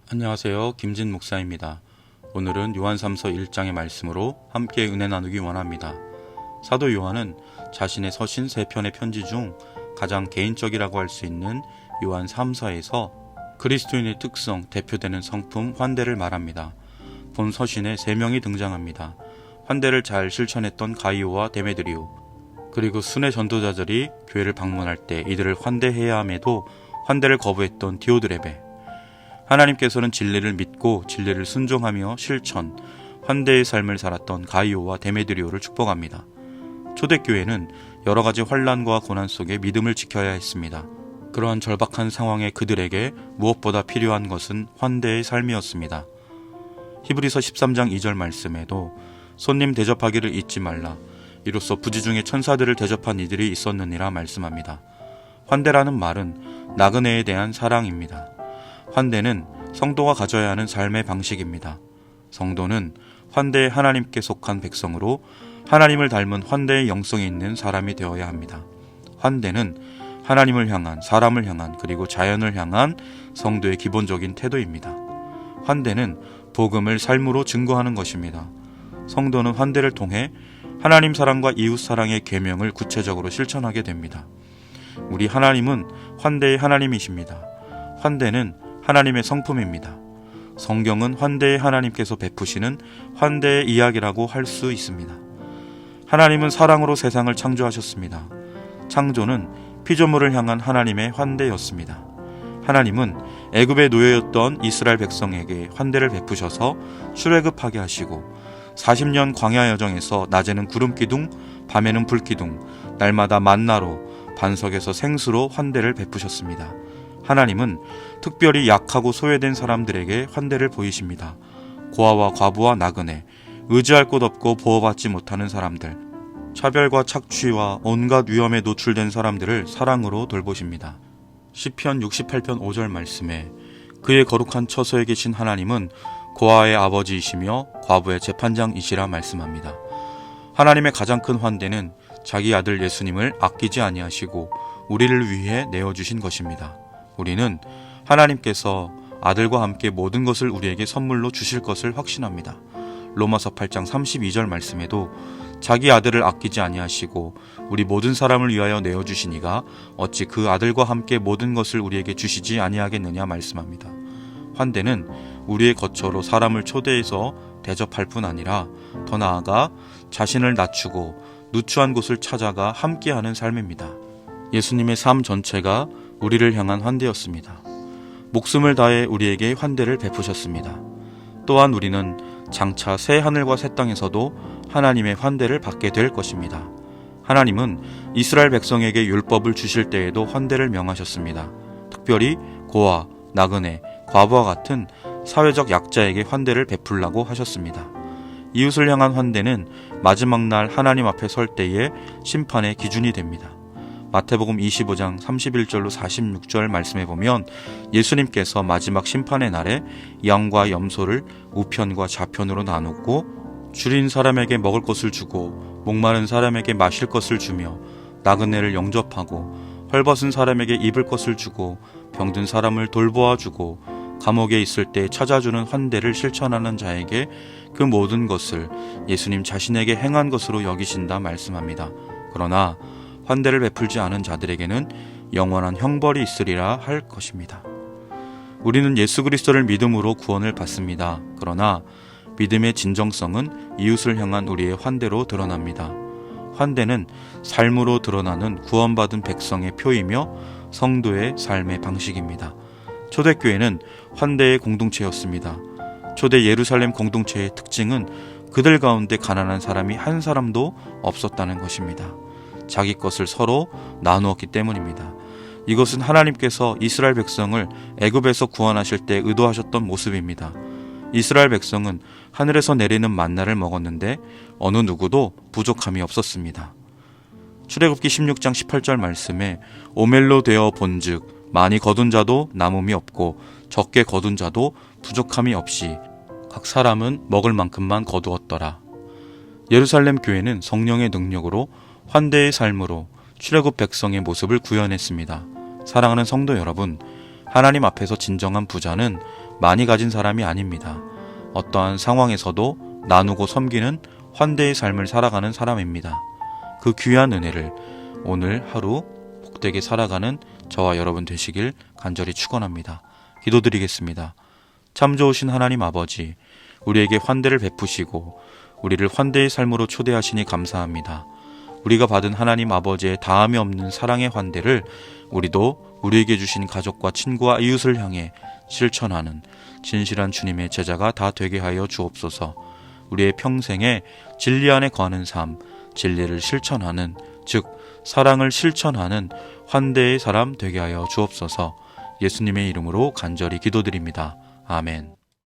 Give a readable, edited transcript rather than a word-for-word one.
안녕하세요. 김진 목사입니다. 오늘은 요한3서 1장의 말씀으로 함께 은혜 나누기 원합니다. 사도 요한은 자신의 서신 3편의 편지 중 가장 개인적이라고 할 수 있는 요한3서에서 그리스도인의 특성, 대표되는 성품 환대를 말합니다. 본 서신에 3명이 등장합니다. 환대를 잘 실천했던 가이오와 데메드리오, 그리고 순회 전도자들이 교회를 방문할 때 이들을 환대해야 함에도 환대를 거부했던 디오드레베, 하나님께서는 진리를 믿고 진리를 순종하며 실천, 환대의 삶을 살았던 가이오와 데메드리오를 축복합니다. 초대교회는 여러 가지 환난과 고난 속에 믿음을 지켜야 했습니다. 그러한 절박한 상황에 그들에게 무엇보다 필요한 것은 환대의 삶이었습니다. 히브리서 13장 2절 말씀에도 손님 대접하기를 잊지 말라, 이로써 부지 중에 천사들을 대접한 이들이 있었느니라 말씀합니다. 환대라는 말은 나그네에 대한 사랑입니다. 환대는 성도가 가져야 하는 삶의 방식입니다. 성도는 환대의 하나님께 속한 백성으로 하나님을 닮은 환대의 영성이 있는 사람이 되어야 합니다. 환대는 하나님을 향한, 사람을 향한, 그리고 자연을 향한 성도의 기본적인 태도입니다. 환대는 복음을 삶으로 증거하는 것입니다. 성도는 환대를 통해 하나님 사랑과 이웃 사랑의 계명을 구체적으로 실천하게 됩니다. 우리 하나님은 환대의 하나님이십니다. 환대는 하나님의 성품입니다. 성경은 환대의 하나님께서 베푸시는 환대의 이야기라고 할 수 있습니다. 하나님은 사랑으로 세상을 창조하셨습니다. 창조는 피조물을 향한 하나님의 환대였습니다. 하나님은 애굽의 노예였던 이스라엘 백성에게 환대를 베푸셔서 출애굽하게 하시고 40년 광야 여정에서 낮에는 구름 기둥, 밤에는 불 기둥, 날마다 만나로 반석에서 생수로 환대를 베푸셨습니다. 하나님은 특별히 약하고 소외된 사람들에게 환대를 보이십니다. 고아와 과부와 나그네, 의지할 곳 없고 보호받지 못하는 사람들, 차별과 착취와 온갖 위험에 노출된 사람들을 사랑으로 돌보십니다. 시편 68편 5절 말씀에 그의 거룩한 처소에 계신 하나님은 고아의 아버지이시며 과부의 재판장이시라 말씀합니다. 하나님의 가장 큰 환대는 자기 아들 예수님을 아끼지 아니하시고 우리를 위해 내어주신 것입니다. 우리는 하나님께서 아들과 함께 모든 것을 우리에게 선물로 주실 것을 확신합니다. 로마서 8장 32절 말씀에도 자기 아들을 아끼지 아니하시고 우리 모든 사람을 위하여 내어주시니가 어찌 그 아들과 함께 모든 것을 우리에게 주시지 아니하겠느냐 말씀합니다. 환대는 우리의 거처로 사람을 초대해서 대접할 뿐 아니라 더 나아가 자신을 낮추고 누추한 곳을 찾아가 함께하는 삶입니다. 예수님의 삶 전체가 우리를 향한 환대였습니다. 목숨을 다해 우리에게 환대를 베푸셨습니다. 또한 우리는 장차 새 하늘과 새 땅에서도 하나님의 환대를 받게 될 것입니다. 하나님은 이스라엘 백성에게 율법을 주실 때에도 환대를 명하셨습니다. 특별히 고아, 나그네, 과부와 같은 사회적 약자에게 환대를 베풀라고 하셨습니다. 이웃을 향한 환대는 마지막 날 하나님 앞에 설 때의 심판의 기준이 됩니다. 마태복음 25장 31절로 46절 말씀해 보면 예수님께서 마지막 심판의 날에 양과 염소를 우편과 좌편으로 나누고 줄인 사람에게 먹을 것을 주고 목마른 사람에게 마실 것을 주며 나그네를 영접하고 헐벗은 사람에게 입을 것을 주고 병든 사람을 돌보아 주고 감옥에 있을 때 찾아주는 환대를 실천하는 자에게 그 모든 것을 예수님 자신에게 행한 것으로 여기신다 말씀합니다. 그러나 환대를 베풀지 않은 자들에게는 영원한 형벌이 있으리라 할 것입니다. 우리는 예수 그리스도를 믿음으로 구원을 받습니다. 그러나 믿음의 진정성은 이웃을 향한 우리의 환대로 드러납니다. 환대는 삶으로 드러나는 구원받은 백성의 표이며 성도의 삶의 방식입니다. 초대교회는 환대의 공동체였습니다. 초대 예루살렘 공동체의 특징은 그들 가운데 가난한 사람이 한 사람도 없었다는 것입니다. 자기 것을 서로 나누었기 때문입니다. 이것은 하나님께서 이스라엘 백성을 애굽에서 구원하실 때 의도하셨던 모습입니다. 이스라엘 백성은 하늘에서 내리는 만나를 먹었는데 어느 누구도 부족함이 없었습니다. 출애굽기 16장 18절 말씀에 오멜로 되어 본즉 많이 거둔 자도 남음이 없고 적게 거둔 자도 부족함이 없이 각 사람은 먹을 만큼만 거두었더라. 예루살렘 교회는 성령의 능력으로 환대의 삶으로 출애굽 백성의 모습을 구현했습니다. 사랑하는 성도 여러분, 하나님 앞에서 진정한 부자는 많이 가진 사람이 아닙니다. 어떠한 상황에서도 나누고 섬기는 환대의 삶을 살아가는 사람입니다. 그 귀한 은혜를 오늘 하루 복되게 살아가는 저와 여러분 되시길 간절히 축원합니다. 기도드리겠습니다. 참 좋으신 하나님 아버지, 우리에게 환대를 베푸시고 우리를 환대의 삶으로 초대하시니 감사합니다. 우리가 받은 하나님 아버지의 다함이 없는 사랑의 환대를 우리도 우리에게 주신 가족과 친구와 이웃을 향해 실천하는 진실한 주님의 제자가 다 되게 하여 주옵소서. 우리의 평생에 진리 안에 거하는 삶, 진리를 실천하는, 즉 사랑을 실천하는 환대의 사람 되게 하여 주옵소서. 예수님의 이름으로 간절히 기도드립니다. 아멘.